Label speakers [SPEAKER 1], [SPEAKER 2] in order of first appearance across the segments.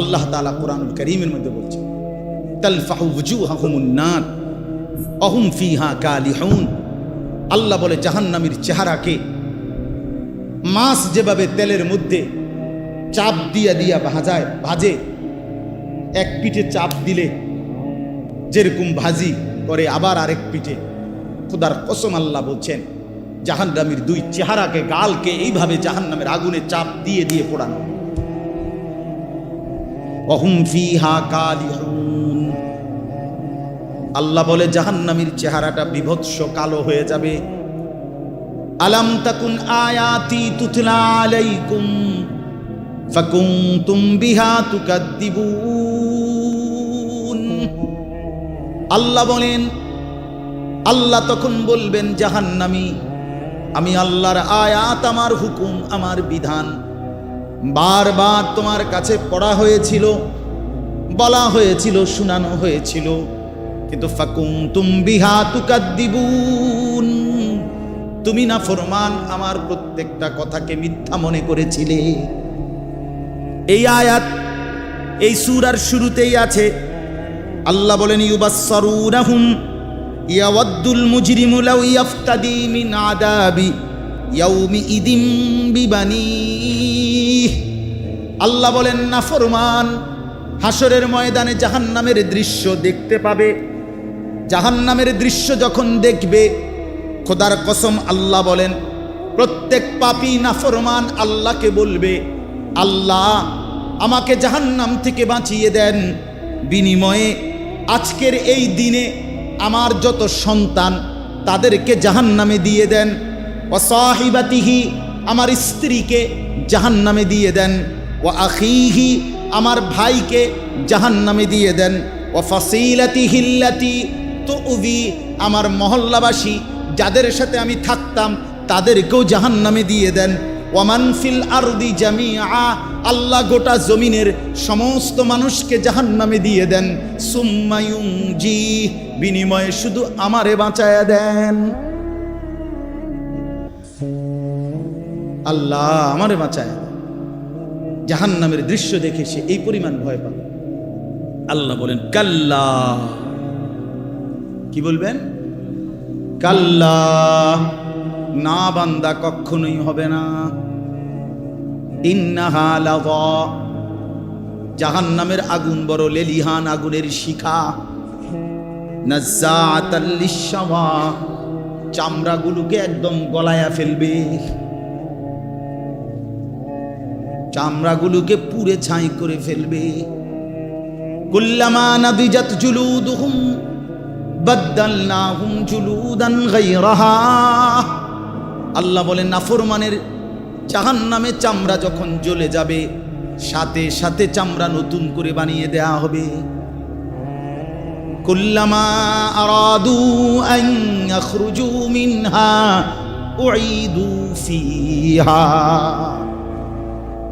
[SPEAKER 1] আল্লাহ তাআলা কোরআনুল কারীমের মধ্যে বলছেন, তালফাহু ওয়ুজুহাহুমুন নার আহুম ফিহা কালিহুন। আল্লাহ বলে জাহান্নামীর চেহারাকে মাছ যেভাবে তেলের মধ্যে চাপ দিয়া দিয়া ভাজে, এক পিঠে চাপ দিলে যেরকম ভাজি করে আবার আরেক পিঠে, খোদার কসম আল্লাহ বলছেন জাহান্নামীর দুই চেহারাকে, গালকে এইভাবে জাহান্নামের আগুনে চাপ দিয়ে দিয়ে পোড়ানো। ওয়াহুম ফিহা কালিহুন। আল্লাহ বলে জাহান্নামীর চেহারাটা বিভৎস কালো হয়ে যাবে। আলাম তাকুন আয়াতি তুতলা আলাইকুম ফাকুনতুম বিহা তুকাদ্দিবুন। আল্লাহ বলেন, আল্লাহ তখন বলবেন জাহান্নামী, আমি আল্লাহর আয়াত, আমার হুকুম, আমার বিধান বারবার তোমার কাছে পড়া হয়েছিল, বলা হয়েছিল, শোনানো হয়েছিল, কিন্তু ফাকুনতুম বিহা তুকাদ্দিবুন, তুমি না ফরমান আমার প্রত্যেকটা কথাকে মিথ্যা মনে করেছিলে। এই আয়াত এই সূরার শুরুতেই আছে। আল্লাহ বলেন ইউবাসসারুনাহুম ইয়াওয়াদ্দুল মুজরিমু লাউ ইয়াফতাদি মিন আযাবি ইয়াউমি ইদিম বিবানিহি। আল্লাহ বলেন নাফরমান হাসরের ময়দানে জাহান্নামের দৃশ্য দেখতে পাবে। জাহান্নামের দৃশ্য যখন দেখবে, খোদার কসম আল্লাহ বলেন প্রত্যেক পাপী নাফরমান আল্লাহকে বলবে, আল্লাহ আমাকে জাহান্নাম থেকে বাঁচিয়ে দেন, বিনিময়ে আজকের এই দিনে আমার যত সন্তান তাদেরকে জাহান্নামে দিয়ে দেন, ওয়া সাহিবাতিহি আমার স্ত্রীকে জাহান্নামে দিয়ে দেন, ওয়া আখিহি আমার ভাইকে জাহান্নামে দিয়ে দেন, ওয়া ফাসিলাতিহিল্লাতি তুউযি আমার মহল্লাবাসী যাদের সাথে আমি থাকতাম তাদেরকেও জাহান্নামে দিয়ে দেন, ওয়ামান ফিল আরদি জামিআ আল্লাহ গোটা জমিনের সমস্ত মানুষকে জাহান্নামে দিয়ে দেন, সুম্মা ইউনজি বিনিময়ে শুধু আমারে বাঁচায়া দেন। আল্লাহ আমারে বাঁচায়া দেন। জাহান্নামের দৃশ্য দেখে সে এই পরিমাণ ভয় পাবে। আল্লাহ বলেন কাল্লা, কি বলবেন? কাল্লা, না বান্দা কখনোই হবে না। ইন্নাহা লাযা, জাহান্নামের আগুন বড় লেলিহান আগুনের শিখা, নাজ্জাআতাল লিশশাওয়া চামড়াগুলোকে একদম গলায়া ফেলবে, চামড়াগুলোকে পুড়ে ছাই করে ফেলবে। কুল্লামা নাদিজাত জুলুদুহুম বাদদালনাহুম জুলুদান গায়রাহা। আল্লাহ বলেন নাফরমানের জাহান্নামে চামড়া যখন জ্বলে যাবে, সাথে সাথে চামড়া নতুন করে বানিয়ে দেয়া হবে। কুল্লামা আরাদু আন ইয়াখরুজু মিনহা উঈদু ফিহা।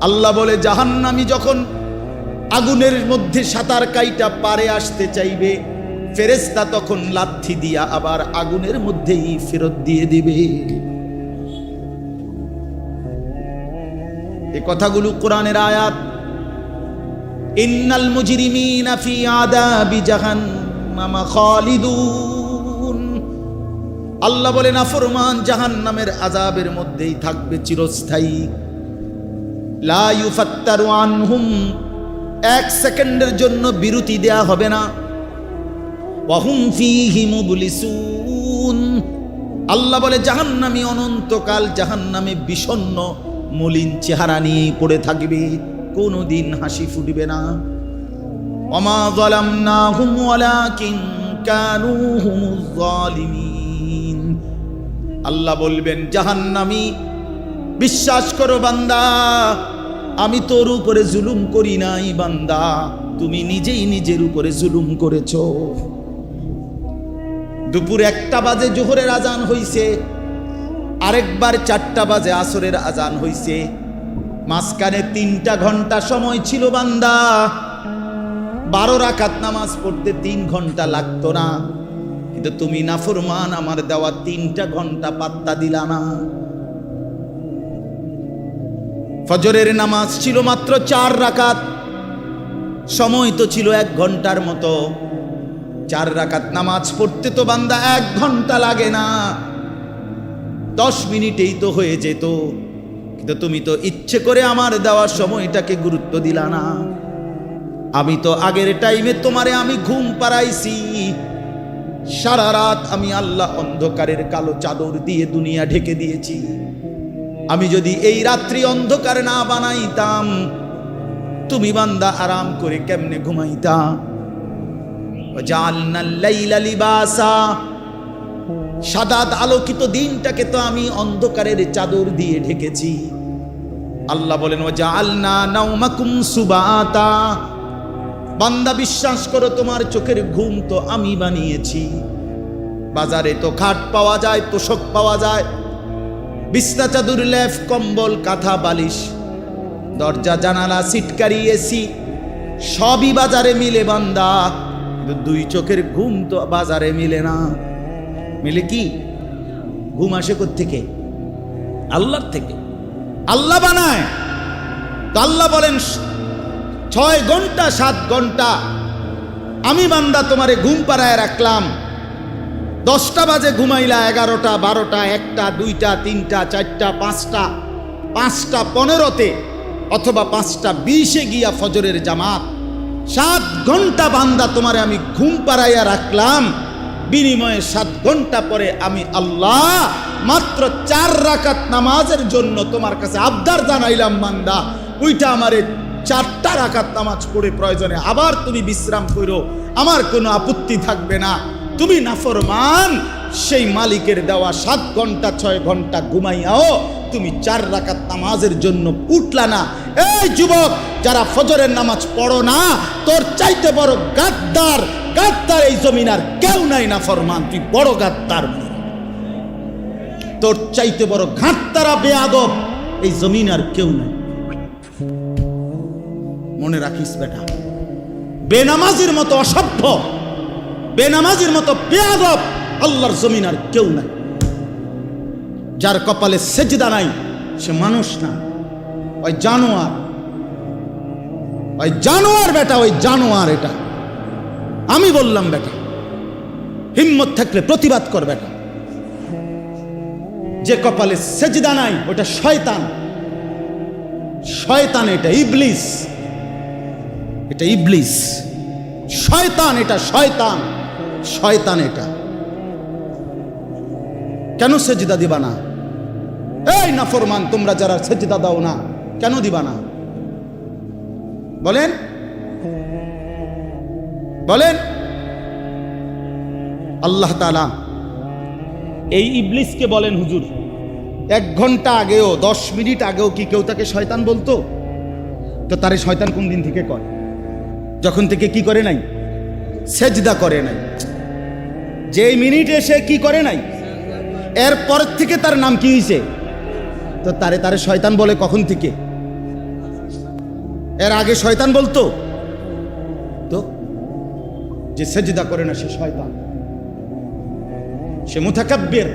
[SPEAKER 1] আল্লাহ বলে জাহান্নামী যখন আগুনের মধ্যে সাঁতার কাইটা পারে আসতে চাইবে, ফেরেশতা তখন লাথি দিয়া আবার আগুনের মধ্যেই ফেরত দিয়ে দিবে। এই কথাগুলো কোরআনের আয়াত। ইন্নাল মুজরিমিনা ফি আযাবি জাহান্নাম খালিদুন। আল্লাহ বলে নাফরমান জাহান্নামের আযাবের মধ্যেই থাকবে চিরস্থায়ী। লা ইউফাত্তারু আনহুম, এক সেকেন্ডের জন্য বিরতি দেয়া হবে না। ওয়াহুম ফীহি মুবলিসুন। আল্লাহ বলে জাহান্নামী অনন্তকাল জাহান্নামে বিষণ্ণ মলিন চেহারা নিয়ে পড়ে থাকবে, কোনোদিন হাসি ফুটবে না। ওমা যালামনাহুম ওয়ালাকিন কানু হুমুজ জালিমিন। আল্লাহ বলবেন জাহান্নামী বিশ্বাস করো বান্দা, আমি তোর উপরে জুলুম করি নাই বান্দা, তুমি নিজেই নিজের উপরে জুলুম করেছো। দুপুর 1টা বাজে জোহরের আজান হইছে, আরেকবার 4টা বাজে আসরের আজান হইছে, মাঝখানে 3টা ঘন্টা সময় ছিল বান্দা। 12 রাকাত নামাজ পড়তে 3 ঘন্টা লাগতো না, কিন্তু তুমি নাফরমান আমার দেওয়া 3টা ঘন্টা পাত্তা দিলা না। ফজরের নামাজ ছিল মাত্র 4 রাকাত, সময় তো ছিল 1 ঘন্টার মতো। 4 রাকাত নামাজ পড়তে তো বান্দা 1 ঘন্টা লাগে না, 10 মিনিটেই তো হয়ে যেত। কিন্তু তুমি তো ইচ্ছে করে আমার দেওয়া সময়টাকে গুরুত্ব দিলা না। আমি তো আগের টাইমে তোমারে আমি ঘুম পাড়াইছি। সারা রাত আমি আল্লাহ অন্ধকারের কালো চাদর দিয়ে দুনিয়া ঢেকে দিয়েছি। আমি যদি এই রাত্রি অন্ধকার না বানাইতাম, তুমি বান্দা আরাম করে কেমনে ঘুমাইতা? জাআলনাল লাইলা লিবাসা, সাদাত আলোকিত দিনটাকে তো আমি অন্ধকারের চাদর দিয়ে ঢেকেছি। আল্লাহ বলেন ওয়াজআলনা নাওমাকুম সুবাতা, বান্দা বিশ্বাস করো তোমার চোখের ঘুম তো আমি বানিয়েছি। বাজারে তো খাট পাওয়া যায়, তোশক পাওয়া যায়, বিছনা চাদর লেফ কম্বল কাঁথা বালিশ, দরজা জানালা সিটকারি এসি সবই বাজারে মিলে বান্দা, কিন্তু 2 চোখের ঘুম তো বাজারে মিলে না। মিলে কি? ঘুম আসে কোত্থেকে? আল্লাহর থেকে। আল্লাহ বানায়। তো আল্লাহ বলেন 6 ঘন্টা 7 ঘন্টা আমি বান্দা তোমারে ঘুম পাড়ায় রাখলাম। 10টা বাজে ঘুমাইলা, 11টা 12টা 1টা 2টা 3টা 4টা 5টা 5টা 15তে অথবা 5টা 20-এ গিয়া ফজরের জামাত। 7 ঘন্টা বান্দা তোমারে আমি ঘুম পাড়াইয়া রাখলাম, বিনিময়ে 7 ঘন্টা পরে আমি আল্লাহ মাত্র 4 রাকাত নামাজের জন্য তোমার কাছে আবদার জানাইলাম। বান্দা ওইটা আমারে 4টা রাকাত নামাজ পড়ে প্রয়োজনে আবার তুমি বিশ্রাম করো, আমার কোনো আপত্তি থাকবে না। তুমি নাফরমান, সেই মালিকের দেওয়া 7 ঘন্টা 6 ঘন্টা ঘুমাইয়াও তুমি 4 রাকাত নামাজের জন্য উঠলা না। এই যুবক, যারা ফজরের নামাজ পড়ো না, তোর চাইতে বড় গাদ্দার গাদ্দার এই জমিন আর কেউ নাই। নাফরমান, তুই বড় গাদ্দার, তোর চাইতে বড় ঘাটতারা বেয়াদব এই জমিন আর কেউ নাই। মনে রাখিস বেটা, বেনামাজির মতো অসভ্য, বেনামাজির মতো বেয়াদব আল্লাহর জমিন আর কেউ নাই। যার কপালে সেজদা নাই সে মানুষ না, ওই জানোয়ার, ওই জানোয়ার বেটা, ওই জানোয়ার। এটা আমি বললাম বেটা, হিম্মত থাকলে প্রতিবাদ কর বেটা। যে কপালে সেজদা নাই ওটা শয়তান, শয়তান, এটা ইবলিস, এটা ইবলিস, শয়তান, এটা শয়তান, শয়তান। এটা কেন সেজদা দিবা না? এই নাফরমান, তোমরা যারা সেজদা দাও না কেন দিবা না? বলেন বলেন। আল্লাহ তাআলা এই ইবলিসকে বলেন, হুজুর 1 ঘন্টা আগেও 10 মিনিট আগেও কি কেউ তাকে শয়তান বলতো? তো তারে শয়তান কোন দিন থেকে কয়? যখন থেকে কি করে নাই? সেজদা করে নাই। যেই মিনিটে সে কি করে নাই, এরপর থেকে তার নাম কি হয়েছে? তো তারে শয়তান বলে কখন থেকে? এর আগে শয়তান বলতো? তো যে সেজদা করে না সে শয়তান, সে মুতাকাব্বির,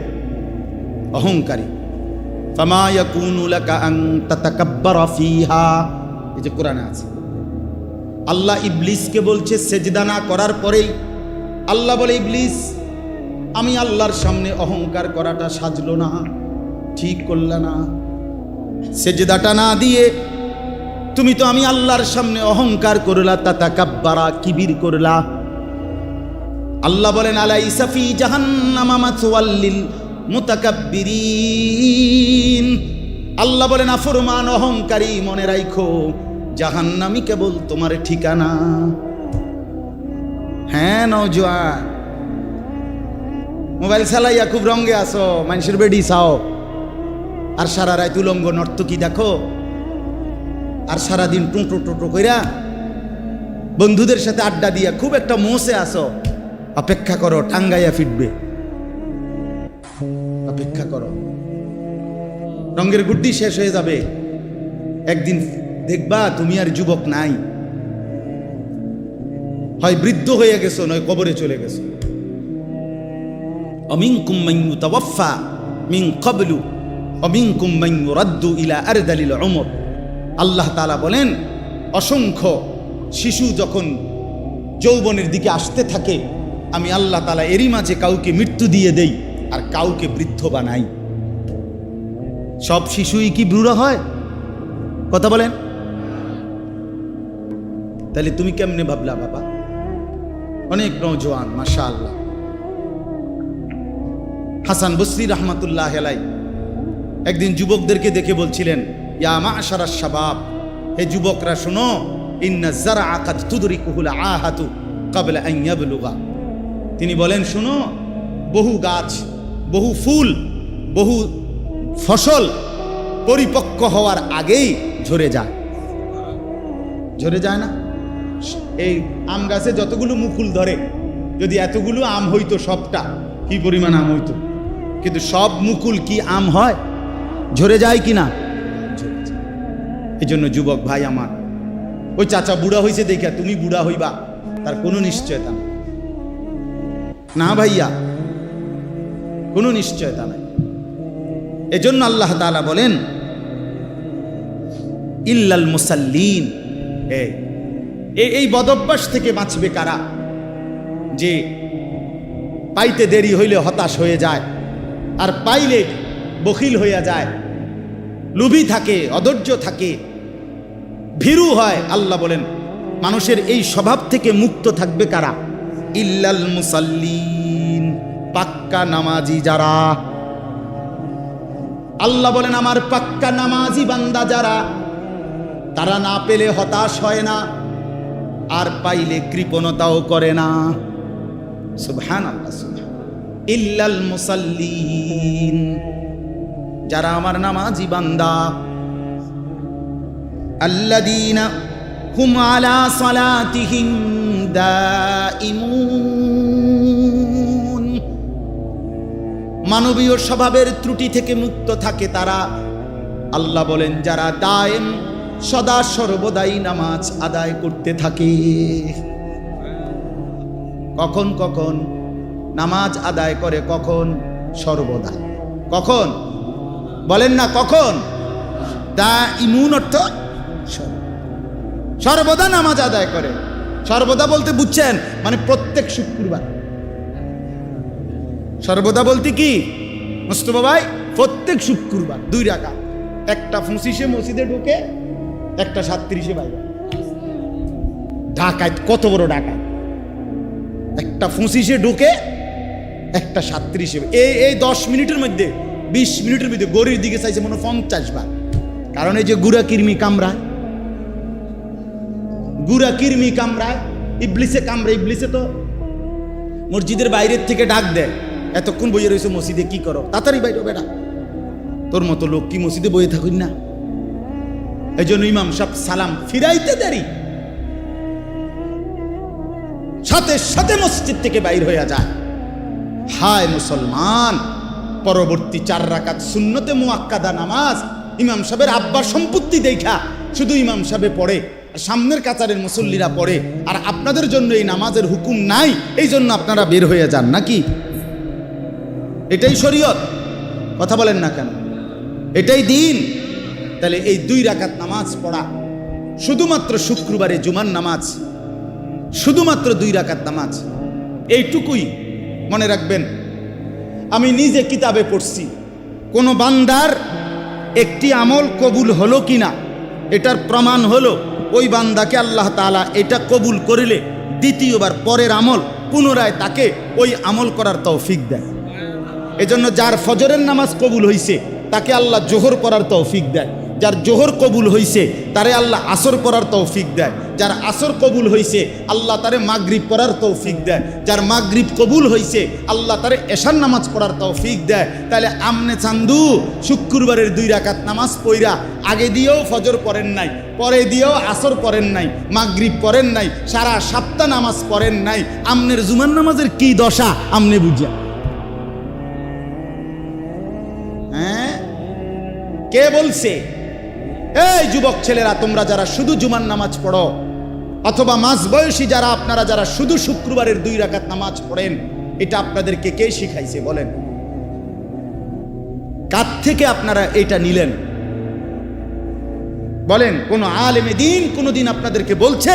[SPEAKER 1] অহংকারী। ফামা ইয়াকুনু লাকা আন তাতাকাব্বারা ফিহা, এই যে কোরআনে আছে। আল্লাহ ইবলিসকে বলছে সেজদা না করার পরেই আল্লাহ বলে, ইবলিস আমি আল্লাহর সামনে অহংকার করাটা সাজলো না, ঠিক করলা না। সেজদাটা না দিয়ে তুমি তো আমি আল্লাহর সামনে অহংকার করলা, তাতাকাব্বারা, কিবির করলা। আল্লাহ বলেন আলাইসা ফি জাহান্নামা মাথওয়াল লিল মুতাকাব্বিরিন। আল্লাহ বলেন নাফরমান, অহংকারী, মনে রাখো জাহান্নামই কেবল তোমার ঠিকানা। হ্যাঁ নওজোয়ান, মোবাইল চালাইয়া খুব রঙে আসো, মানুষের বেডি চাও, আর সারা রাত উলঙ্গ নর্তকী দেখো, আর সারাদিন টুঁটো টুটো কইরা বন্ধুদের সাথে আড্ডা দিয়া খুব একটা মোসে আসো। অপেক্ষা করো, টাঙ্গাইয়া ফিটবে, অপেক্ষা করো। রঙের গুড্ডি শেষ হয়ে যাবে, একদিন দেখবা তুমি আর যুবক নাই, হয় বৃদ্ধ হয়ে গেছো নয় কবরে চলে গেছো। অমিনকুম মান ইউতাওয়াফা মিন ক্বাবলু অমিনকুম মান ইউরাদ্দু ইলা আরদালিল উমর। আল্লাহ তাআলা বলেন অসংখ্য শিশু যখন যৌবনের দিকে আসতে থাকে, আমি আল্লাহ তাআলা এরই মাঝে কাউকে মৃত্যু দিয়ে দেই আর কাউকে বৃদ্ধ বানাই। সব শিশুই কি বুড়া হয়? কথা বলেন। তাহলে তুমি কেমনে ভাবলা বাবা? অনেক নওজোয়ান মাশাআল্লাহ। হাসান বসরি রহমাতুল্লাহ আলাইহি একদিন যুবকদেরকে দেখে বলছিলেন, ইয়া মা'শারাশ শাবাব, হে যুবকরা শোনো, ইন্না যারআ কাদ তুদরিকুহুল আহাতু ক্বাবলা আন ইয়াবলুগা। তিনি বলেন, শোনো, বহু গাছ, বহু ফুল, বহু ফসল পরিপক্ক হওয়ার আগেই ঝরে যায়। ঝরে যায় না? এই আম গাছে যতগুলো মুকুল ধরে, যদি এতগুলো আম হইতো, সবটা কি পরিমাণ আম হইতো, কিন্তু সব মুকুল কি আম হয়? ঝরে যায় কি না? এই জন্য যুবক ভাই আমার, ওই চাচা বুড়া হয়েছে দেখা তুমি বুড়া হইবা তার কোনো নিশ্চয়তা নেই। না ভাইয়া, কোনো নিশ্চয়তা নাই। এজন্য আল্লাহ তাআলা বলেন, ইল্লাল মুসাল্লিন। এই বদভ্যাস থেকে বাঁচবে কারা? যে পাইতে দেরি হইলে হতাশ হয়ে যায়, আর পাইলে বখিল হইয়া যায়, লোভী থাকে, অধৈর্য থাকে, ভীরু হয়। আল্লাহ বলেন, মানুষের এই স্বভাব থেকে মুক্ত থাকবে কারা? ইল্লাল মুসাল্লিন, পাক্কা নামাজি যারা। আল্লাহ বলেন, আমার পাক্কা নামাজি বান্দা যারা, তারা না পেলে হতাশ হয় না, আর পাইলে কৃপণতাও করে না। সুবহানাল্লাহ, সুবহানাল্লাহ। ইল্লাল মুসাল্লিন, যারা আমার নামাজি বান্দা। আল্লাযীনা হুম আলা সালাতিহিম দাইমুন, মানবীয় স্বভাবের ত্রুটি থেকে মুক্ত থাকে তারা। আল্লাহ বলেন, যারা দায়েম, সদা সর্বদাই নামাজ আদায় করতে থাকে। কখন কখন নামাজ আদায় করে? কখন? সর্বদা। কখন বলেন না? কখন? দাইমুন অর্থ সর্বদা নামাজ আদায় করে। সর্বদা বলতে বুঝছেন মানে প্রত্যেক শুক্রবার। সর্বদা বলতে কি মুস্তফা ভাই? প্রত্যেক শুক্রবার 2 রাকাত, একটা 25-এ মসজিদে ঢুকে, একটা 37-এ বাইরে। ঢাকায় কত বড় ঢাকা! একটা 25-এ ঢুকে, একটা 37-এ। এই 10 মিনিটের মধ্যে, 20 মিনিটের মধ্যে গড়ির দিকে চাইছে মনে 50 বার। কারণ এই যে গুড়া কিরমি কামড়ায়, গুড়া কিরমি কামড়ায়, ইবলিসে কামড়ায়। ইবলিসে তো মসজিদের বাইরের থেকে ডাক দেয়, এতক্ষণ বইয়ে রয়েছে মসজিদে, কি করো? তাড়াতাড়ি বাইরে বেটা, তোর মতো লোক কি মসজিদে বইয়ে থাকুন না? এই জন্য ইমাম সাহেব সালাম ফিরাইতে দেরি, সাথে সাথে মসজিদ থেকে বাইর হয়ে যায়। হায় মুসলমান, পরবর্তী 4 রাকাত সুন্নতে মুআক্কাদা নামাজ ইমাম সাহেবের আব্বার সম্পত্তি দেখা শুধু ইমাম সাহেবে পড়ে, সামনের কাতারের মুসল্লিরা পড়ে, আর আপনাদের জন্য এই নামাজের হুকুম নাই, এই জন্য আপনারা বের হয়ে যান নাকি? এটাই শরীয়ত? কথা বলেন না কেন? এটাই দিন? তাহলে এই 2 রাকাত নামাজ পড়া, শুধুমাত্র শুক্রবারে জুমার নামাজ, শুধুমাত্র 2 রাকাত নামাজ, এইটুকুই মনে রাখবেন। আমি নিজে কিতাবে পড়ছি, কোন বান্দার একটি আমল কবুল হলো কিনা এটার প্রমাণ হলো ওই বান্দাকে আল্লাহ তাআলা এটা কবুল করিলে দ্বিতীয়বার পরের আমল পুনরায় তাকে ওই আমল করার তৌফিক দেয়। এজন্য যার ফজরের নামাজ কবুল হইছে তাকে আল্লাহ জোহর পড়ার তৌফিক দেয়, যার জোহর কবুল হইছে তারে আল্লাহ আসর পড়ার তৌফিক দেয়, যার আসর কবুল হইছে আল্লাহ তারে মাগরিব পড়ার তৌফিক দেয়, যার মাগরিব কবুল হইছে আল্লাহ তারে এশার নামাজ পড়ার তৌফিক দেয়। তাহলে আমনে চান্দু শুক্রবারের 2 রাকাত নামাজ পইরা আগে দিয়েও ফজর পড়েন নাই, পরে দিয়েও আসর পড়েন নাই, মাগরিব পড়েন নাই, সারা সপ্তাহ নামাজ পড়েন নাই, আমনের জুমার নামাজের কি দশা আমনে বুঝিয়া? হ্যাঁ, কে বলছে? এই যুবক ছেলেরা, তোমরা যারা শুধু জুমার নামাজ পড়ো, অথবা মাঝ বয়সী যারা, আপনারা যারা শুধু শুক্রবারের 2 রাকাত নামাজ পড়েন, এটা আপনাদেরকে কে শিখাইছে বলেন? কার থেকে আপনারা এটা নিলেন বলেন? কোন আলেমে দ্বীন কোনদিন আপনাদেরকে বলছে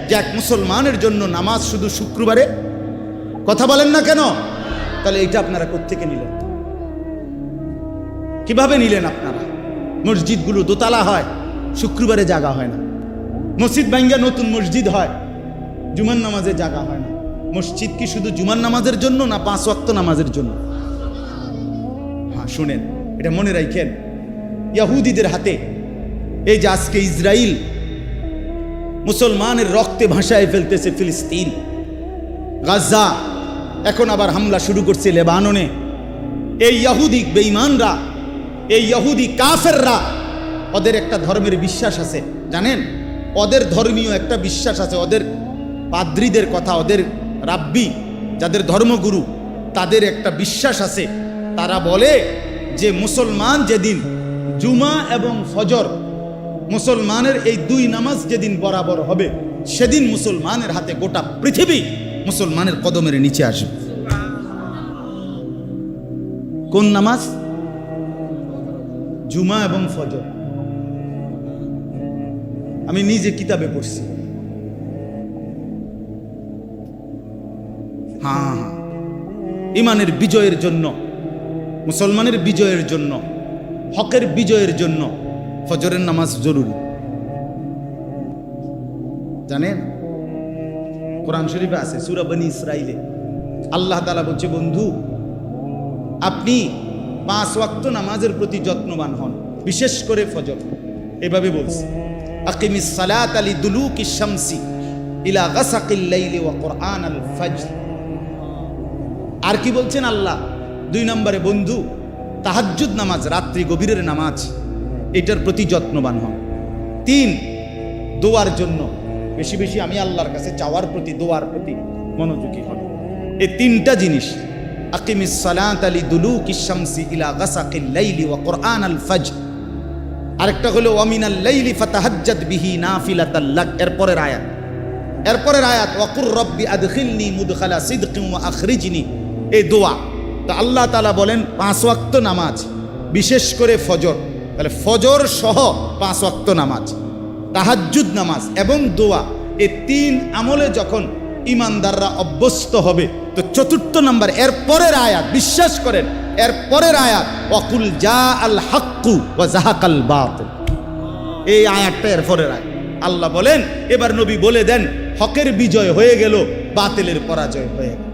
[SPEAKER 1] যে এক মুসলমানের জন্য নামাজ শুধু শুক্রবারে? কথা বলেন না কেন? তাহলে এটা আপনারা কোত্থেকে নিলেন? কিভাবে নিলেন আপনারা? মসজিদগুলো দোতলা হয়, শুক্রবারে জাগা হয় না। মসজিদ ভাঙ্গা নতুন মসজিদ হয়, জুমার নামাজে জাগা হয় না। মসজিদ কি শুধু জুমার নামাজের জন্য না 5 ওয়াক্ত নামাজের জন্য? হ্যাঁ, শুনেন, এটা মনে রাখেন। ইহুদিদের হাতে এই যে আজকে ইসরায়েল মুসলমানের রক্তে ভাসায় ফেলতেছে ফিলিস্তিন, গাজা, এখন আবার হামলা শুরু করছে লেবাননে। এই ইহুদি বেঈমানরা, এই ইহুদি কাফেররা, ওদের একটা ধর্মের বিশ্বাস আছে, জানেন? ওদের ধর্মীয় একটা বিশ্বাস আছে। ওদের পাদ্রীদের কথা, ওদের রাব্বি, যাদের ধর্মগুরু, তাদের একটা বিশ্বাস আছে। তারা বলে যে মুসলমান যেদিন জুমা এবং ফজর, মুসলমানের এই 2 নামাজ যেদিন বরাবর হবে, সেদিন মুসলমানের হাতে গোটা পৃথিবী মুসলমানের কদমের নিচে আসবে। কোন নামাজ? জুমা এবং ফজর। আমি নিজে কিতাবে পড়ছি। হ্যাঁ, ইমানের বিজয়ের জন্য, মুসলমানের বিজয়ের জন্য, হকের বিজয়ের জন্য ফজরের নামাজ জরুরি, জানেন? কোরআন শরীফে আছে, সূরা বনী ইসরাইলে আল্লাহ তাআলা বলছে, বন্ধু আপনি 5 ওয়াক্ত নামাজের প্রতি যত্নবান হন, বিশেষ করে ফজর। এভাবে বলছে, আকিমিস সালাতা লিদুলুকিশ শামসি ইলা গাসাকিল লাইলি ওয়া কুরআনাল ফাজর। আর কি বলছেন আল্লাহ? 2 নম্বরে, বন্ধু তাহাজ্জুদ নামাজ, রাত্রি গভীরের নামাজ, এটার প্রতি যত্নবান হন। 3, দোয়ার জন্য বেশি বেশি আমি আল্লাহর কাছে চাওয়ার প্রতি, দোয়ার প্রতি মনোযোগী হন। এই 3টা জিনিস, আকিমিস সালাতা লিদুলুকিশ শামসি ইলা গাসাকিল লাইলি ওয়া কুরআনাল ফাজর। আরেকটা হলো ওয়া মিনাল লাইলি ফাতাহাজ্জাদ বিহি নাফিলাতাল লাক। এরপরের আয়াত ওয়াকুর রব্বি আদখিলনি মুদখালা সিদকিন ওয়া আখরিজনি, এই দোয়া। তো আল্লাহ তাআলা বলেন 5 ওয়াক্ত নামাজ, বিশেষ করে ফজর। তাহলে ফজর সহ 5 ওয়াক্ত নামাজ, তাহাজ্জুদ নামাজ এবং দোয়া, এই 3 আমলে যখন ইমানদাররা অভ্যস্ত হবে, তো 4 নম্বর এরপরের আয়াত, বিশ্বাস করেন, এরপরের আয়াত ওয়াকুল জা আল হাক্কু ওয়া যাহাকাল বাতিল। এই আয়াতটা এরপরের আয়াত। আল্লাহ বলেন, এবার নবী বলে দেন, হকের বিজয় হয়ে গেল, বাতিলের পরাজয় হয়ে গেল।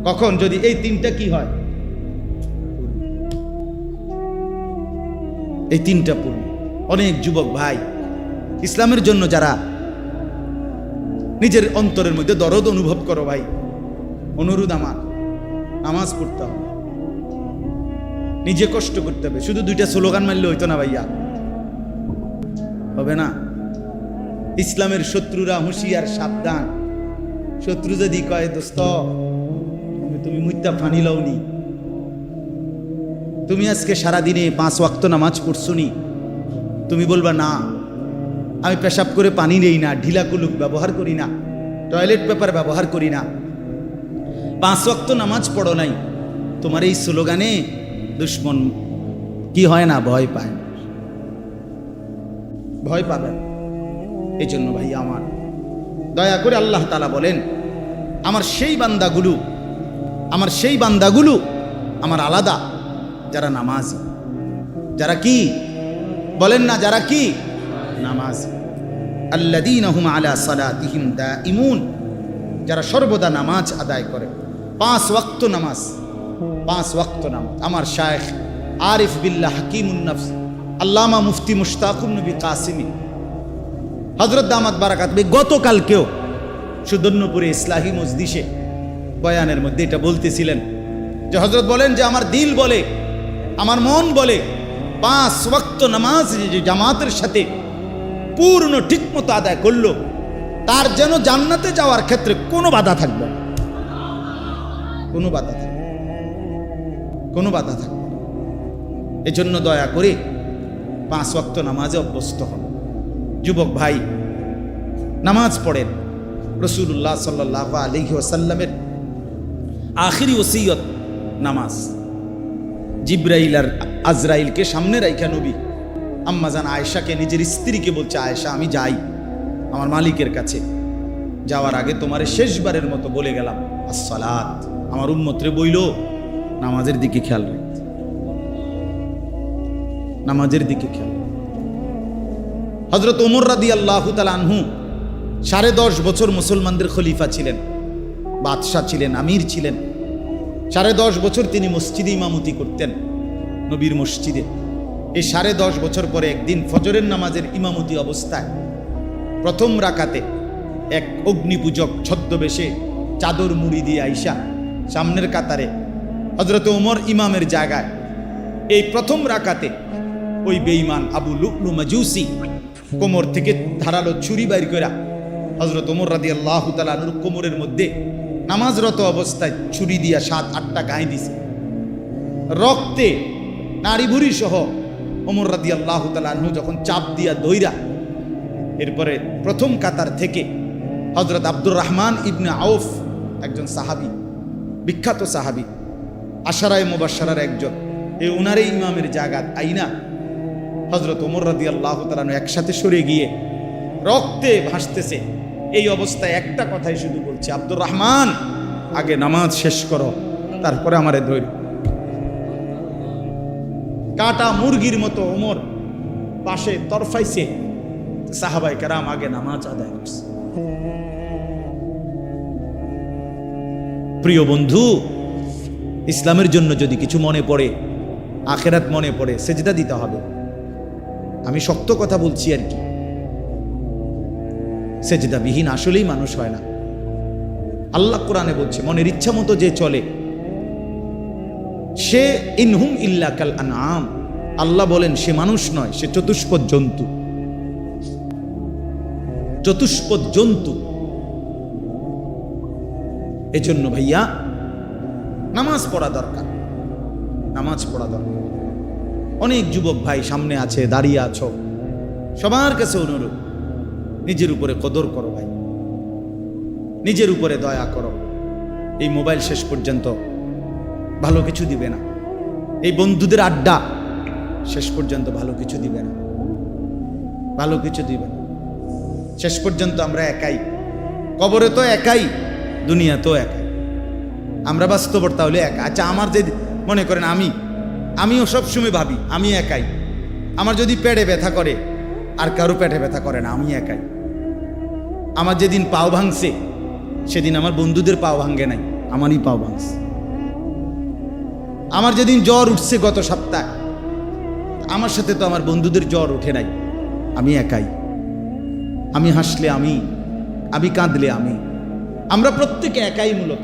[SPEAKER 1] কখন? যদি এই 3টা কি হয়, এই 3টা পূর্ণ। অনেক যুবক ভাই ইসলামের জন্য যারা নিজের অন্তরের মধ্যে দরদ অনুভব করো, ভাই অনুরোধ আমার, নামাজ পড়তে হবে, নিজে কষ্ট করতে হবে। শুধু 2টা স্লোগান মারলে হইতো না ভাইয়া, হবে না। ইসলামের শত্রুরা হুঁশিয়ার, সাবধান। শত্রু যদি কয়, দোস্ত তুমি মুইতা ফানি লওনি, তুমি আজকে সারাদিনে 5 ওয়াক্ত নামাজ পড়ছনি, তুমি বলবা না, আমি পেশাব করে পানি নেই না, ঢিলা কুলুক ব্যবহার করি না, টয়লেট পেপার ব্যবহার করি না, 5 ওয়াক্ত নামাজ পড়ো নাই, তোমার এই স্লোগানে দুশ্মন কি হয় না, ভয় পায়, ভয় পাবেন। এই জন্য ভাই আমার, দয়া করে আল্লাহ তাআলা বলেন, আমার সেই বান্দাগুলো আমার আলাদা, যারা নামাজি, যারা কি বলেন না, যারা কি নামাজি। আল্লাযীনা হুম আলা সালাতিহিম দাঈমুন, যারা সর্বদা নামাজ আদায় করে। 5 ওয়াক্ত নামাজ, 5 ওয়াক্ত নামাজ। আমার শায়েখ আরিফ বিল্লাহ হাকিমুন নফস আল্লামা মুফতি মুশতাকুন নবী কাসিমি হযরত দামাত বারাকাত গতকালকেও সুদর্ণপুরে ইসলাহি মজলিসে বয়ানের মধ্যে এটা বলতেছিলেন যে হযরত বলেন যে আমার দিল বলে, আমার মন বলে, 5 ওয়াক্ত নামাজ যে জামাতের সাথে পূর্ণ ঠিকমতো আদায় করলো, তার যেন জান্নাতে যাওয়ার ক্ষেত্রে কোনো বাধা থাকবে না, কোনো বাধা থাকবে, কোনো বাধা থাকবে। এজন্য দয়া করে 5 ওয়াক্ত নামাজে অভ্যস্ত হন। যুবক ভাই, নামাজ পড়েন। রাসূলুল্লাহ সাল্লাল্লাহু আলাইহি ওয়াসাল্লামের আখিরি ওসিয়ত নামাজ। জিব্রাইল আর আজরাইলকে সামনে রাইখা নবী আম্মাজান আয়েশাকে, নিজের স্ত্রীকে বলছে, আয়েশা আমি যাই, আমার মালিকের কাছে যাওয়ার আগে তোমারে শেষবারের মতো বলে গেলাম আসসালাত। আমার উম্মতরে বইল নামাজের দিকে খেয়াল রাখতে, নামাজের দিকে খেয়াল। হযরত ওমর রাদিয়াল্লাহু তাআলা আনহু 10.5 বছর মুসলমানদের খলিফা ছিলেন, বাদশাহ ছিলেন, আমির ছিলেন। 10.5 বছর তিনি মসজিদে ইমামতি করতেন, নবীর মসজিদে। এই 10.5 বছর পরে একদিন ফজরের নামাজের ইমামতি অবস্থায় প্রথম রাকাতে এক অগ্নিপূজক ছদ্মবেশে চাদর মুড়ি দিয়ে আইসা সামনের কাতারে হযরত ওমর ইমামের জায়গায় এই প্রথম রাকাতে ওই বেঈমান আবু লু'লু মাজুসি কোমর থেকে ধারালো ছুরি বাইর কইরা হযরত ওমর রাদিয়াল্লাহু তাআলা আনহুর কোমরের মধ্যে নামাজরত অবস্থায় ছুরি দিয়া 7-8টা গায়ে দিছে। রক্তে নাড়ি ভুড়ি সহ ওমর রাদিয়াল্লাহু তাআলা আনহু যখন চাপ দিয়া দইরা, এরপরে প্রথম কাতার থেকে হযরত আব্দুর রহমান ইবনে আউফ, একজন সাহাবী, বিখ্যাত সাহাবী, আশারায়ে মুবাশশারার একজন, এই উনারে ইমামের জায়গা আইনা হযরত ওমর রাদিয়াল্লাহু তাআলা আনহু একসাথে সরে গিয়ে রক্তে ভাসতেছে। এই অবস্থায় একটা কথাই শুধু বলছে, আব্দুর রহমান আগে নামাজ শেষ করো, তারপরে আমারে ধৈর। কাটা মুরগির মতো ওমর পাশে তরফাইছে, সাহাবায়ে কেরাম আগে নামাজ আদায় করছে। প্রিয় বন্ধু, ইসলামের জন্য যদি কিছু মনে পড়ে, আখেরাত মনে পড়ে, সেজদা দিতে হবে। আমি শক্ত কথা বলছি আর কি, সেজদাবিহীন আসলেই মানুষ হয় না। আল্লাহ কোরআনে বলছে, মনের ইচ্ছা মতো যে চলে সে ইনহুম ইল্লা কাল আনআম। আল্লাহ বলেন সে মানুষ নয়, সে চতুষ্পদ জন্তু। চতুষ্পদ জন্তু। এজন্য ভাইয়া নামাজ পড়া দরকার, নামাজ পড়া দরকার। অনেক যুবক ভাই সামনে আছে, দাঁড়িয়ে আছো, সবার কাছে অনুরোধ, নিজের উপরে কদর করো ভাই, নিজের উপরে দয়া করো। এই মোবাইল শেষ পর্যন্ত ভালো কিছু দিবে না, এই বন্ধুদের আড্ডা শেষ পর্যন্ত ভালো কিছু দিবে না, ভালো কিছু দিবে না। শেষ পর্যন্ত আমরা একাই, কবরে তো একাই, দুনিয়া তো একাই, আমরা বাস্তবতা তাহলে একা। আচ্ছা, আমার যে মনে করেন আমিও সবসময় ভাবি আমি একাই। আমার যদি পেটে ব্যথা করে, আর কারো পেটে ব্যথা করে না, আমি একাই। আমার যেদিন পাও ভাঙছে সেদিন আমার বন্ধুদের পাও ভাঙে নাই, আমারই পাও ভাঙছে। আমার যেদিন জ্বর উঠছে গত সপ্তাহে, আমার সাথে তো আমার বন্ধুদের জ্বর উঠে নাই, আমি একাই। আমি হাসলে আমি কাঁদলে আমরা প্রত্যেকে একাই মূলত।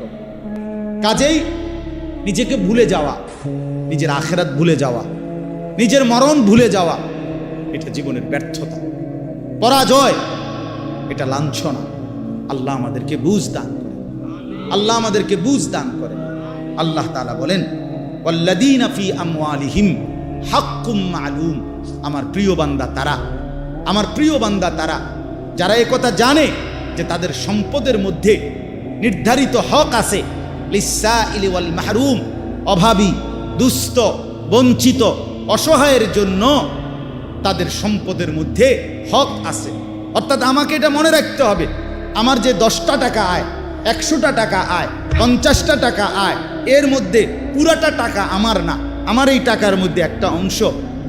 [SPEAKER 1] কাজেই নিজেকে ভুলে যাওয়া, নিজের আখেরাত ভুলে যাওয়া, নিজের মরণ ভুলে যাওয়া, এটা জীবনের ব্যর্থতা, পরাজয়, এটা লাঞ্ছনা। আল্লাহ আমাদেরকে বুঝ দান করে, আল্লাহ আমাদেরকে বুঝ দান করে। আল্লাহ তাআলা বলেন, ওয়াল্লাযীনা ফী আমওয়ালিহিম হাক্কুম মা'লুম। আমার প্রিয় বান্দা তারা, আমার প্রিয় বান্দা তারা যারা এই কথা জানে যে তাদের সম্পদের মধ্যে নির্ধারিত হক আছে। লিসসাইলি ওয়াল মাহরুম, অভাবী, দুস্থ, বঞ্চিত, অসহায়ের জন্য তাদের সম্পদের মধ্যে হক আছে। অর্থাৎ আমাকে এটা মনে রাখতে হবে, আমার যে 10টা টাকা আয়, 100টা টাকা আয়, 50টা টাকা আয়, এর মধ্যে পুরাটা টাকা আমার না। আমার এই টাকার মধ্যে একটা অংশ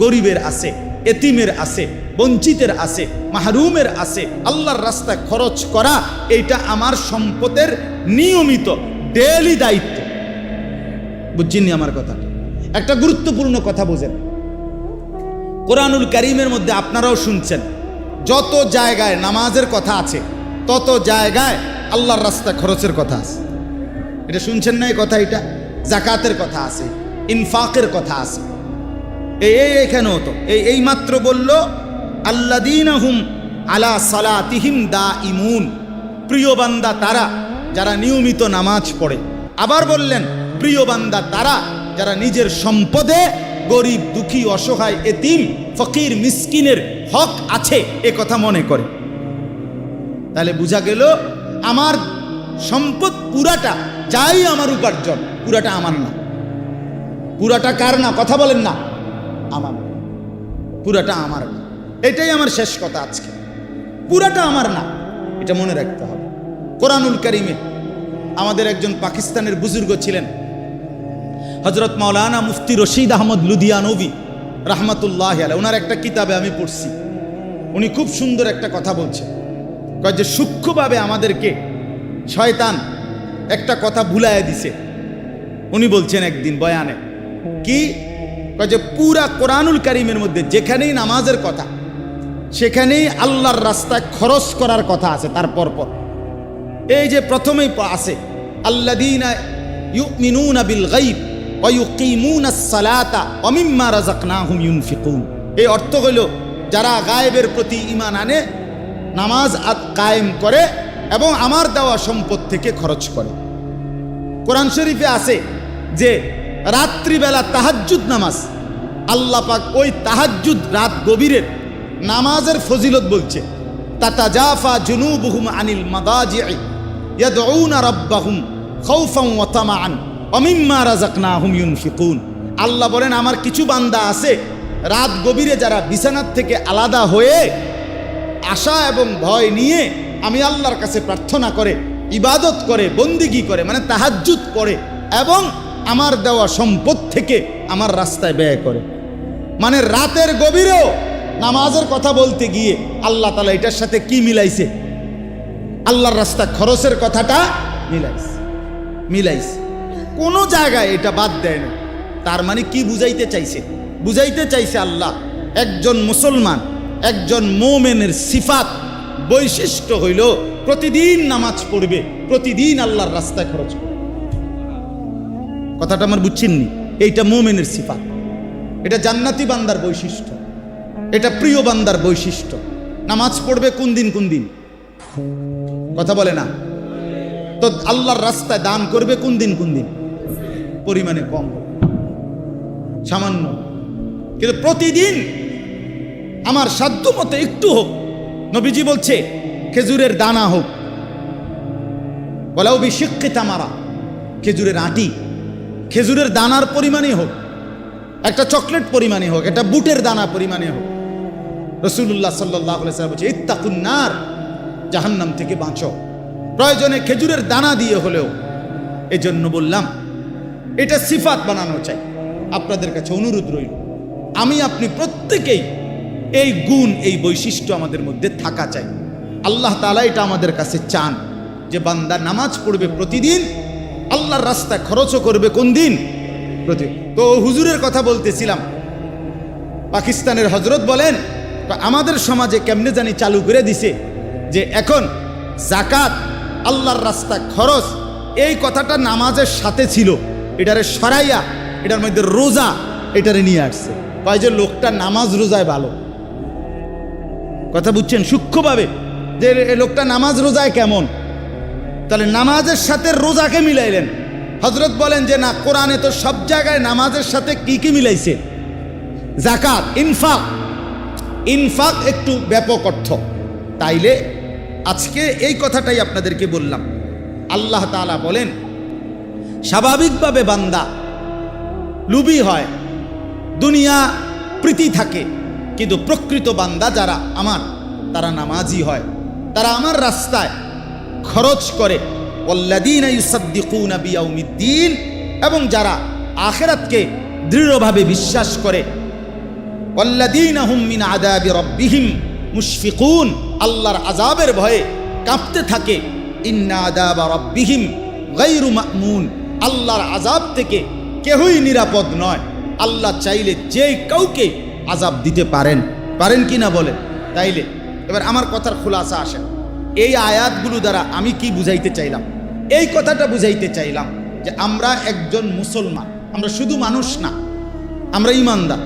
[SPEAKER 1] গরিবের আছে, এতিমের আছে, বঞ্চিতের আছে, মাহরুমের আছে। আল্লাহর রাস্তায় খরচ করা এইটা আমার সম্পদের নিয়মিত ডেইলি দায়িত্ব। বুঝছেননি আমার কথাটা? একটা গুরুত্বপূর্ণ কথা বোঝেন, কোরআনুল কারীমের মধ্যে আপনারাও শুনছেন, যত জায়গায় নামাজের কথা আছে তত জায়গায় আল্লাহর রাস্তায় খরচের কথা আছে। এটা শুনছেন না এই কথা? এটা যাকাতের কথা আছে, ইনফাকের কথা আছে। এইখানেও তো এই মাত্র বলল, আল্লাযীনা হুম আলা সালাতিহিম দাঈমুন। প্রিয় বান্দা তারা যারা নিয়মিত নামাজ পড়ে। আবার বললেন, প্রিয় বান্দা তারা যারা নিজের সম্পদে গরিব, দুঃখী, অসহায়, এতিম, ফকির, মিসকিনের হক আছে এ কথা মনে করে। তাহলে বোঝা গেল আমার সম্পদ পুরাটা যাই আমার উপার্জন, পুরাটা আমার না। পুরাটা কার না? কথা বলেন না, আমার। পুরাটা আমার না। এটাই আমার শেষ কথা আজকে। পুরাটা আমার না, এটা মনে রাখতে হবে। কোরআনুল কারিমে আমাদের একজন পাকিস্তানের বুজুর্গ ছিলেন হযরত মাওলানা মুফতি রশিদ আহমদ লুধিয়ানবী রাহমাতুল্লাহি আলাইহি। ওনার একটা কিতাবে আমি পড়ছি, উনি খুব সুন্দর একটা কথা বলছেন, কয় যে সূক্ষ্মভাবে আমাদেরকে শয়তান একটা কথা ভুলাইয়া দিছে। উনি বলছেন একদিন বয়ানে, কি কয় যে পুরা কোরআনুল কারিমের মধ্যে যেখানেই নামাজের কথা, সেখানেই আল্লাহর রাস্তায় খরচ করার কথা আছে। তার পরপর এই যে প্রথমেই আছে আল্লাযীনা ইউমিনুনা বিল গায়ব ওয়া ইউকিমুনাস সালাতা ওয়া মিম্মা রাযাকনাহুম ইউনফিকুন। এই অর্থ হইল যারা গায়েবের প্রতি ঈমান আনে, নামাজ কায়েম করে এবং আমার দেওয়া সম্পদ থেকে খরচ করে। কোরআন শরীফে আছে যে রাত্রিবেলা তাহাজ্জুদ নামাজ, আল্লাহ পাক ওই তাহাজ্জুদ রাত গভীরের নামাজের ফজিলত বলছে, তাতাজাফা জুনুবুহুম আনিল মাদাজি'i ইয়াদউনা রাব্বাহুম খাউফান ওয়া তামাআন ওয়া মিম্মা রাযাকনাহুম ইউনফিকুন। আল্লাহ বলেন আমার কিছু বান্দা আছে রাত গভীরে যারা বিছানার থেকে আলাদা হয়ে আশা এবং ভয় নিয়ে আমি আল্লাহর কাছে প্রার্থনা করে, ইবাদত করে, বন্দিগি করে, মানে তাহাজ্জুদ পড়ে এবং আমার দেওয়া সম্পদ থেকে আমার রাস্তায় ব্যয় করে। মানে রাতের গভীরেও নামাজের কথা বলতে গিয়ে আল্লাহ তাআলা এটার সাথে কি মিলাইছে? আল্লাহর রাস্তা খরচের কথাটা মিলাইছে। কোনো জায়গায় এটা বাদ দেয় না। তার মানে কি বুঝাইতে চাইছে? বুঝাইতে চাইছে আল্লাহ একজন মুসলমান, একজন মুমিনের সিফাত, বৈশিষ্ট্য হইল প্রতিদিন নামাজ পড়বে, প্রতিদিন আল্লাহর রাস্তায় খরচ করবে। কথাটা আমার বুঝছেননি? এইটা মুমিনের সিফাত, এটা জান্নাতি বান্দার বৈশিষ্ট্য, এটা প্রিয় বান্দার বৈশিষ্ট্য। নামাজ পড়বে কোন দিন কোন দিন? কথা বলে না তো। আল্লাহর রাস্তায় দান করবে কোন দিন কোন দিন? পরিমাণে কম, সামান্য, কিন্তু প্রতিদিন আমার সাধ্য মতো একটু হোক। নবীজি বলছে খেজুরের দানা হোক, ওয়ালাউ বিশিক্কি তামারা, খেজুরের আটি, খেজুরের দানার পরিমাণে হোক, একটা চকলেট পরিমাণে হোক, একটা বুটের দানা পরিমাণে হোক। রাসূলুল্লাহ সাল্লাল্লাহু আলাইহি ওয়াসাল্লাম বলছে ইত্তাকুন নার, জাহান্নাম থেকে বাঁচো, প্রয়োজনে খেজুরের দানা দিয়ে হলেও। এজন্য বললাম এটা সিফাত বানানো চাই। আপনাদের কাছে অনুরোধ রইল, আমি আপনি প্রত্যেকেই এই গুণ, এই বৈশিষ্ট্য আমাদের মধ্যে থাকা চাই। আল্লাহ তাআলা এটা আমাদের কাছে চান যে বান্দা নামাজ পড়বে প্রতিদিন, আল্লাহর রাস্তায় খরচও করবে কোন দিন? প্রতিদিন। তো হুজুরের কথা বলতেছিলাম, পাকিস্তানের হজরত বলেন আমাদের সমাজে কেমনে জানি চালু করে দিছে যে এখন যাকাত, আল্লাহর রাস্তা খরচ, এই কথাটা নামাজের সাথে ছিল, এটারে সরাইয়া এটার মধ্যে রোজা এটারে নিয়ে আসছে। কয় যে লোকটা নামাজ রোজায় ভালো। কথা বুঝছেন সূক্ষ্মভাবে যে লোকটা নামাজ রোজায় কেমন? তাহলে নামাজের সাথে রোজাকে মিলাইলেন। হযরত বলেন যে না, কোরআনে তো সব জায়গায় নামাজের সাথে কি কি মিলাইছে? যাকাত, ইনফাক। ইনফাক একটু ব্যাপক অর্থ। তাইলে আজকে এই কথাটাই আপনাদেরকে বললাম। আল্লাহ তাআলা বলেন স্বাভাবিকভাবে বান্দা লুবি হয়, দুনিয়া প্রীতি থাকে, কিন্তু প্রকৃত বান্দা যারা আমার, তারা নামাজি হয়, তারা আমার রাস্তায় খরচ করে। ওয়াল্লাযীনা ইউসাদ্দিকুনা বিয়াউমিদ্দিন, এবং যারা আখিরাতকে দৃঢ়ভাবে বিশ্বাস করে। ওয়াল্লাযীনা হুম মিন আযাবি রাব্বিহিম মুশফিকুন, আল্লাহর আযাবের ভয়ে কাঁপতে থাকে। ইন্না আযাবা রাব্বিহিম গায়রু মা'মুন, আল্লাহর আযাব থেকে কেউই নিরাপদ নয়। আল্লাহ চাইলে যে কাউকে আযাব দিতে পারেন, পারেন কি না বলেন? তাইলে এবার আমার কথার খুলাসা আসে, এই আয়াতগুলো দ্বারা আমি কি বুঝাইতে চাইলাম? এই কথাটা বুঝাইতে চাইলাম যে আমরা একজন মুসলমান, আমরা শুধু মানুষ না, আমরা ঈমানদার।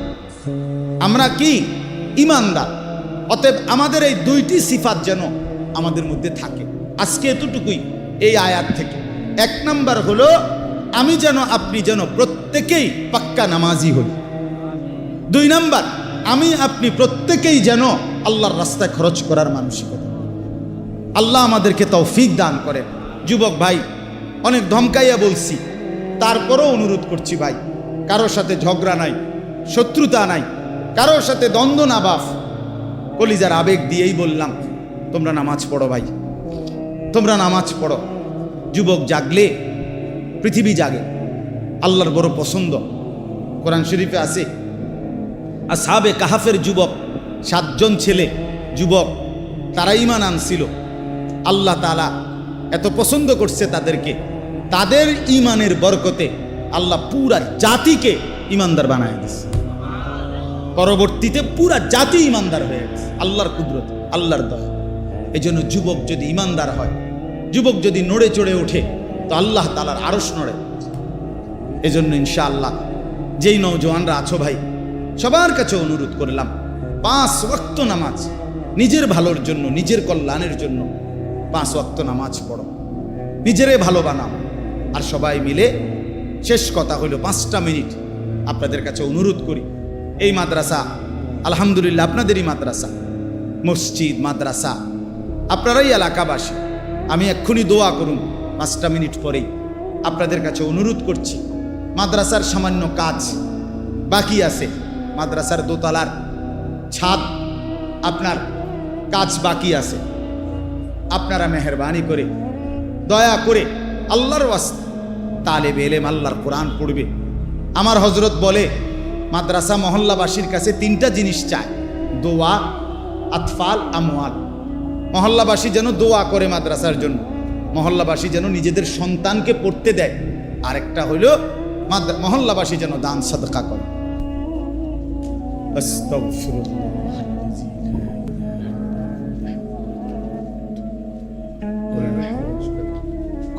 [SPEAKER 1] আমরা কি? ঈমানদার। অতএব আমাদের এই দুইটি সিফাত যেন আমাদের মধ্যে থাকে। আজকে এতটুকুই এই আয়াত থেকে। এক নাম্বার হলো আমি যেন, আপনি যেন প্রত্যেকেই পাক্কা নামাজি হই। দুই নাম্বার, আমি আপনি প্রত্যেকেই যেন আল্লাহর রাস্তায় খরচ করার মানসিকতা। আল্লাহ আমাদেরকে তৌফিক দান করেন। যুবক ভাই, অনেক ধমকাইয়া বলছি, তারপরও অনুরোধ করছি ভাই, কারোর সাথে ঝগড়া নাই, শত্রুতা নাই, কারোর সাথে দ্বন্দ্ব না বাফ, কলিজার আবেগ দিয়েই বললাম, তোমরা নামাজ পড়ো ভাই, তোমরা নামাজ পড়ো। যুবক জাগলে পৃথিবী জাগে। আল্লাহর বড় পছন্দ। কোরআন শরীফে আছে আসহাবে কাহাফের যুবক 7 জন ছেলে যুবক, তারা ঈমান আনছিল। আল্লাহ তাআলা এত পছন্দ করছে তাদেরকে, তাদের ঈমানের বরকতে আল্লাহ পুরা জাতিকে ঈমানদার বানায় দিয়েছে। পরবর্তীতে পুরা জাতি ঈমানদার হয়ে গেছে আল্লাহর কুদরত, আল্লাহর দয়া। এই জন্য যুবক যদি ঈমানদার হয়, যুবক যদি নড়ে চড়ে ওঠে, তো আল্লাহ তাআলার আরশ নড়ে। এই জন্য ইনশাআল্লাহ যেই নওজোয়ানরা আছো ভাই, সবার কাছে অনুরোধ করলাম 5 ওয়াক্ত নামাজ, নিজের ভালোর জন্য, নিজের কল্যাণের জন্য 5 ওয়াক্ত নামাজ পড়ো, নিজেরে ভালো বানাও। আর সবাই মিলে শেষ কথা হলো 5টা মিনিট আপনাদের কাছে অনুরোধ করি। এই মাদ্রাসা আলহামদুলিল্লাহ আপনাদেরই মাদ্রাসা, মসজিদ মাদ্রাসা, আপনারাই এলাকাবাসী। আমি এক্ষুনি দোয়া করুন 5টা মিনিট পরেই। আপনাদের কাছে অনুরোধ করছি, মাদ্রাসার সামান্য কাজ বাকি আছে, মাদ্রাসার দোতলার ছাদ আপনার কাজ বাকি আছে। আপনারা মেহেরবানি করে দয়া করে আল্লাহর ওয়াস্তে তালেবে ইলম আল্লাহর কোরআন পড়বে। আমার হযরত বলে মাদ্রাসা মহল্লাবাসীর কাছে 3টা জিনিস চায়, দোয়া, আতফাল, আমওয়াল। মহল্লাবাসী যেন দোয়া করে মাদ্রাসার জন্য, মহল্লাবাসী যেন নিজেদের সন্তানকে পড়তে দেয়, আরেকটা হইল মহল্লাবাসী যেন দান সাদকা করে।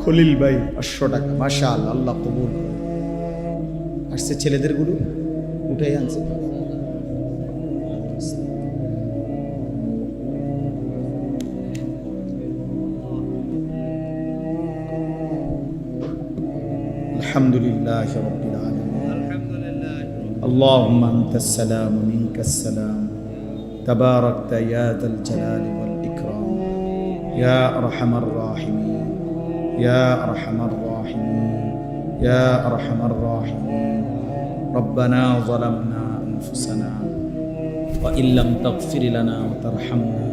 [SPEAKER 1] খলিল ভাই 500 টাকা, মাশাআল্লাহ, আল্লাহ কবুল। আসছে ছেলেদের গুলো উঠাই আনছে। আলহামদুলিল্লাহ রাব্বিল আলামিন। আল্লাহুম্মা আনতাস সালাম ওয়া মিনকাস সালাম, তাবারাকতা ইয়া যাল জালালি ওয়াল ইকরাম, ইয়া আরহামার রাহিমিন, ইয়া আরহামার রাহিমিন, ইয়া আরহামার রাহিমিন। রব্বানা যালামনা আনফুসানা ওয়া ইল্লাম তাগফির লানা ওয়া তারহামনা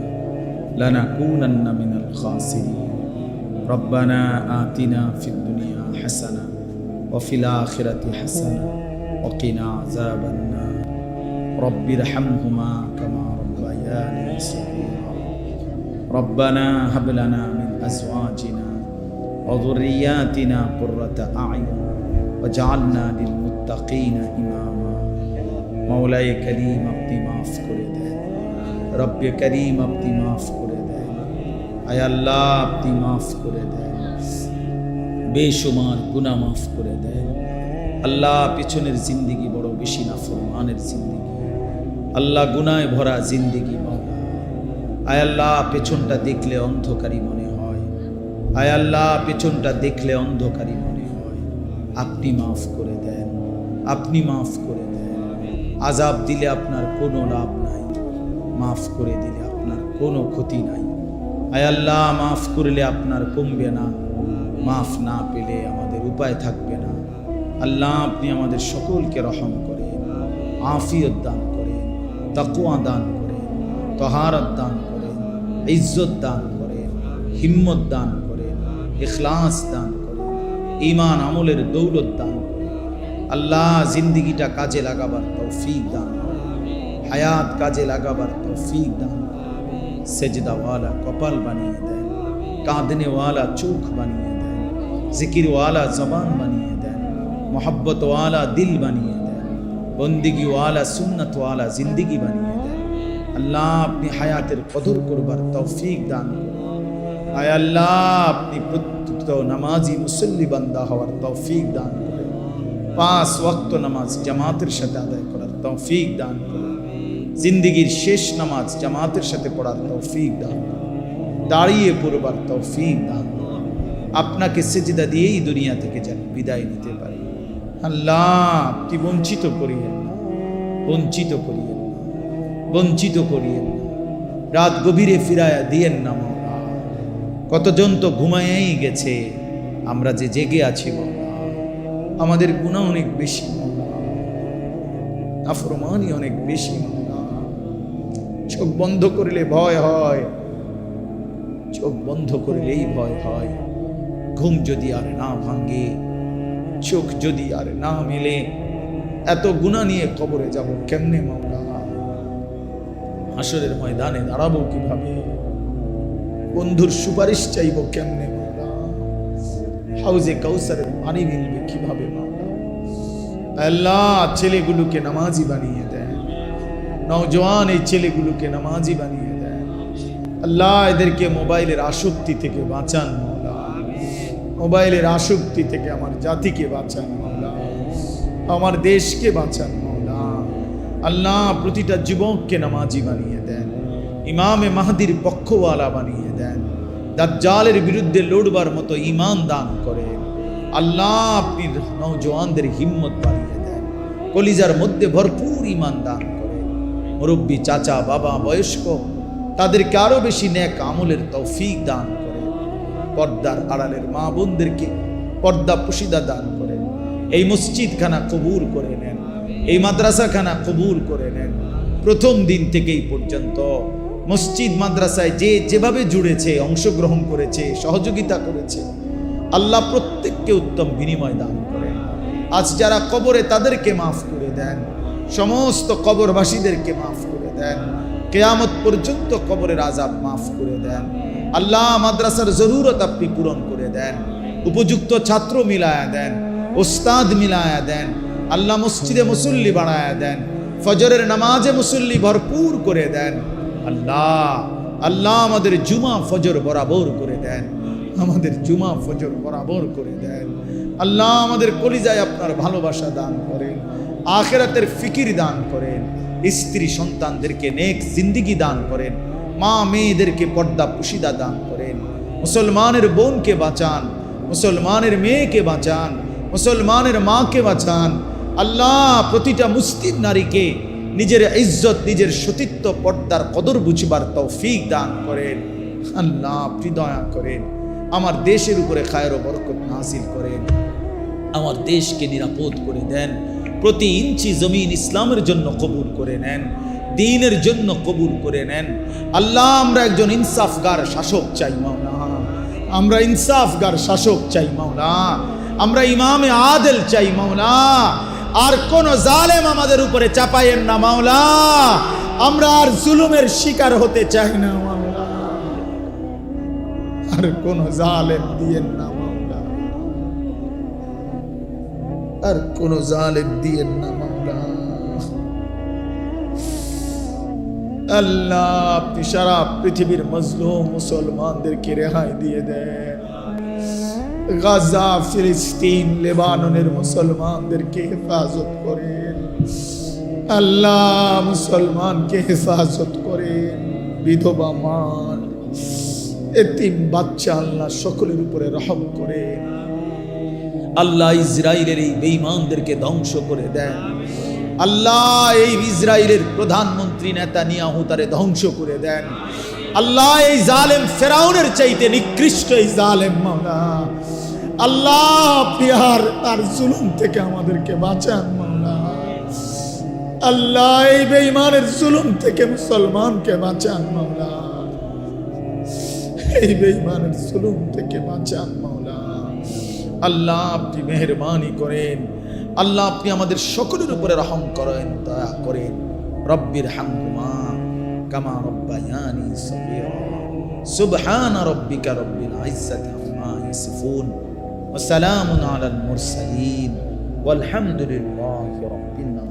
[SPEAKER 1] লানাকুনান্না মিনাল খাসিরিন। রব্বানা আতিনা ফিদ দুনিয়া হাসানা ওয়া ফিল আখিরাতি হাসানা ওয়া কিনা আযাবান নার। রব্বিরহামহুমা কামা রাব্বায়ানি সগীরা। রব্বানা হাব লানা মিন আজওয়াজিনা ওয়া যুররিয়াতিনা কুররাতা আ'য়ুন ওয়াজআলনা লিল মুত্তাকিনা ইমামা। মাওলায়ে করিম আপনি মাফ করে দেন, রব্বে করিম আপনি মাফ করে দেন, আয় আল্লাহ আপনি মাফ করে দেন, বেশুমার গুনাহ মাফ করে দেন। আল্লাহ পিছনের জিন্দেগি বড় বেশি নাফরমানের জিন্দেগি, আল্লাহ গুনায় ভরা জিন্দেগি বাবা। আয় আল্লাহ পেছনটা দেখলে অন্ধকারী মনে হয়, আয় আল্লাহ পেছনটা দেখলে অন্ধকারী মনে হয়। আপনি মাফ করে দেন, আপনি মাফ করে দেন। আযাব দিলে আপনার কোনো লাভ নাই, মাফ করে দিলে আপনার কোনো ক্ষতি নাই। আয় আল্লাহ মাফ করলে আপনার কমবে না, মাফ না পেলে আমাদের উপায় থাকবে না। আল্লাহ আপনি আমাদের সকলকে রহম করেন, আফিয়ত দান করেন, তাকওয়া দান করেন, তাহারত দান করেন, ইজ্জত দান করেন, হিম্মত দান করেন, ইখলাস দান করেন, ঈমান আমলের দৌলত দান করেন। আল্লাহ জিন্দেগিটা কাজে লাগাবার তৌফিক দান করেন, হায়াত কাজে লাগাবার তৌফিক দান করেন। সেজদাওয়ালা কপাল বানিয়ে দেন, কাঁদনেওয়ালা চোখ বানিয়ে দেন, জিকিরওয়ালা জবান বানিয়ে দেন, মোহব্বতওয়ালা দিল বানিয়ে দেন, বন্দিগিওয়ালা সুন্নতওয়ালা জিন্দিগি বানিয়ে দেন। আল্লাহ আপনি হায়াতের কদর করবার তৌফিক দান করেন। আয় আল্লাহ আপনি প্রত্যেক নামাজি মুসল্লি বান্দা হওয়ার তৌফিক দান করেন। 5 ওয়াক্ত নামাজ জামাতের সাথে আদায় করার তৌফিক দান করেন। জিন্দিগির শেষ নামাজ জামাতের সাথে পড়ার তৌফিক দান করেন। দাঁড়িয়ে পড়বার তৌফিক দান করেন। আপনাকে সিজদা দিয়েই দুনিয়া থেকে যেন বিদায় নিতে পারি। আল্লাহ আপনি বঞ্চিত করিয়েন না, বঞ্চিত করিয়েন না, বঞ্চিত করিয়েন না। রাত গভীরে ফিরায়া দিয়েন না মাওলা। কতজন তো ঘুমায়েই গেছে, আমরা যে জেগে আছি মাওলা। আমাদের গুনাহ অনেক বেশি মাওলা, নাফরমানি অনেক বেশি মাওলা। চোখ বন্ধ করলে ভয় হয়, চোখ বন্ধ করলেই ভয় হয়, ঘুম যদি আর না ভাঙে, চোখ যদি আর না মেলে, এত গুনাহ নিয়ে কবরে যাব কেমনে মাওলা? হাসরের ময়দানে দাঁড়াবো কিভাবে? বন্ধুর সুপারিশ চাইব কেমনে মাওলা? হাউজে কাউসারের পানি মিলবে কিভাবে মাওলা? আল্লাহ, ছেলেগুলোকে নামাজি বানিয়ে দেন, নওজোয়ান এই ছেলেগুলোকে নামাজি বানিয়ে দেন। আল্লাহ, এদেরকে মোবাইলের আসক্তি থেকে বাঁচান মাওলা, মোবাইলের আসক্তি থেকে আমার জাতিকে বাঁচান মাওলা, আমার দেশকে বাঁচান মাওলা। আল্লাহ, প্রতিটা যুবককে নামাজি বানিয়ে দেন, ইমামে মাহদির পক্ষওয়ালা বানিয়ে দেন, দাজ্জালের বিরুদ্ধে লড়বার মতো ঈমান দান করেন। আল্লাহ, আপনি নওজোয়ানদের হিম্মত বাড়িয়ে দেন, কলিজার মধ্যে ভরপুর ঈমান দান করেন। মুরব্বী, চাচা, বাবা, বয়স্ক, তাদেরকে আরো বেশি নেক আমলের তৌফিক দান করেন। পর্দার আড়ালের মা বোনদেরকে পর্দা পুশিদা দান করেন। এই মসজিদখানা কবুল করে নেন, এই মাদ্রাসাখানা কবুল করে নেন। প্রথম দিন থেকেই পর্যন্ত মসজিদ মাদ্রাসায় যে যেভাবে জুড়েছে, অংশগ্রহণ করেছে, সহযোগিতা করেছে, আল্লাহ প্রত্যেককে উত্তম বিনিময় দান করেন। আজ যারা কবরে তাদেরকে মাফ করে দেন, সমস্ত কবরবাসীদেরকে মাফ করে দেন, কিয়ামত পর্যন্ত কবরের আযাব মাফ করে দেন। আল্লাহ, মাদ্রাসার জরুরত আপনি পূরণ করে দেন, উপযুক্ত ছাত্র মিলায়া দেন, ওস্তাদ মিলায়া দেন। আল্লাহ, মসজিদে মুসল্লি বাড়ায়া দেন, ফজরের নামাজে মুসল্লি ভরপুর করে দেন। আল্লাহ, আল্লাহ, আমাদের জুমা ফজর বরাবর করে দেন, আমাদের জুমা ফজর বরাবর করে দেন। আল্লাহ, আমাদের কলিজায় আপনার ভালোবাসা দান করেন, আখিরাতের ফিকির দান করেন, স্ত্রী সন্তানদেরকে নেক জিন্দিগি দান করেন, মা মেয়েদেরকে পর্দা পুশিদা দান করেন। মুসলমানের বোনকে বাঁচান, মুসলমানের মেয়েকে বাঁচান, মুসলমানের মাকে বাঁচান। আল্লাহ, প্রতিটা মুসলিম নারীকে নিজের ইজ্জত, নিজের সতীত্ব, পর্দার কদর বুঝবার তৌফিক দান করেন। আল্লাহ, আপনি দয়া করেন, আমার দেশের উপরে খায়ের ও বরকত নাযিল করেন, আমার দেশকে নিরাপদ করে দেন। প্রতি ইঞ্চি জমিন ইসলামের জন্য কবুল করে নেন, দ্বীনের জন্য কবুল করে নেন। আল্লাহ, আমরা একজন ইনসাফগার শাসক চাই মাওলা, আমরা ইনসাফগার শাসক চাই মাওলা, আমরা ইমামে আদেল চাই মাওলা। আর কোন জালেম আমাদের উপরে চাপায়েন না মাওলা, আমরা আর জুলুমের শিকার হতে চাই না মাওলা, আর কোন জালেম দিয়েন না মাওলা, আর কোন জালেম দিয়েন না মাওলা। আল্লাহ, আপনি সারা পৃথিবীর মজলুম মুসলমানদেরকে রেহাই দিয়ে দেন। গাজা, ফিলিস্তিন, লেবাননের মুসলমানদেরকে হেফাজত করেন। আল্লাহ, মুসলমানকে হেফাজত করেন, বিধবা মা, এতিম বাচ্চা, আল্লাহ সকলের উপরে রহম করেন। আল্লাহ, ইসরায়েলের এই বেঈমানদেরকে ধ্বংস করে দেন। আল্লাহ, এই ইসরায়েলের প্রধানমন্ত্রী নেতানিয়াহু তারে ধ্বংস করে দেন। আল্লাহ, এই জালেম ফেরাউনের চাইতে নিকৃষ্ট এই জালেম মাওলা, আল্লাহ, আপনি আর জুলুম থেকে আমাদেরকে বাঁচান মাওলা। আল্লাহ, এই বেঈমানের জুলুম থেকে মুসলমানকে বাঁচান মাওলা, এই বেঈমানের জুলুম থেকে বাঁচান মাওলা। আল্লাহ, আপনি মেহেরবানি করেন। আল্লাহ, আপনি আমাদের সকলের উপরে রহম করেন, দয়া করেন। রব্বির হামহুমা কামা রব্বায়ানি সগীরা। সুবহানা রব্বিকা রব্বিল ইজ্জাতি আম্মা ইয়াসিফুন ওয়া সালামুন আলাল মুরসালিন ওয়ালহামদুলিল্লাহি রাব্বিল আলামিন।